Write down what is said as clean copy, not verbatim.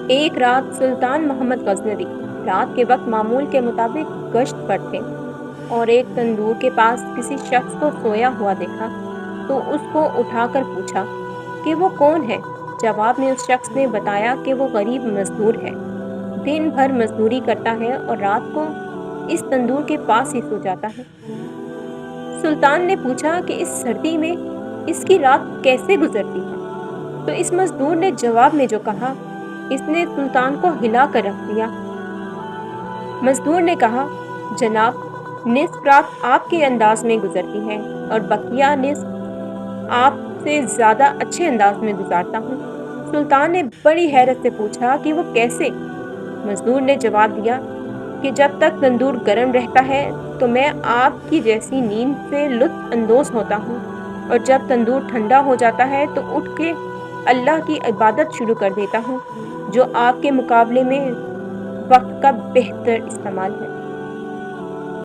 ایک رات سلطان محمد غزنوی رات کے وقت معمول کے مطابق گشت پر تھے اور ایک تندور کے پاس کسی شخص کو سویا ہوا دیکھا تو اس کو اٹھا کر پوچھا کہ وہ کون ہے۔ جواب میں اس شخص نے بتایا کہ وہ غریب مزدور ہے، دن بھر مزدوری کرتا ہے اور رات کو اس تندور کے پاس ہی سو جاتا ہے۔ سلطان نے پوچھا کہ اس سردی میں اس کی رات کیسے گزرتی ہے؟ تو اس مزدور نے جواب میں جو کہا، اس نے سلطان کو ہلا کر رکھ دیا۔ مزدور نے کہا، جناب، نصف رات آپ کے انداز میں گزرتی ہے اور بقیہ نصف آپ سے زیادہ اچھے انداز میں گزارتا ہوں۔ سلطان نے بڑی حیرت سے پوچھا کہ وہ کیسے؟ مزدور نے جواب دیا کہ جب تک تندور گرم رہتا ہے تو میں آپ کی جیسی نیند سے لطف اندوز ہوتا ہوں، اور جب تندور ٹھنڈا ہو جاتا ہے تو اٹھ کے اللہ کی عبادت شروع کر دیتا ہوں، جو آپ کے مقابلے میں وقت کا بہتر استعمال ہے۔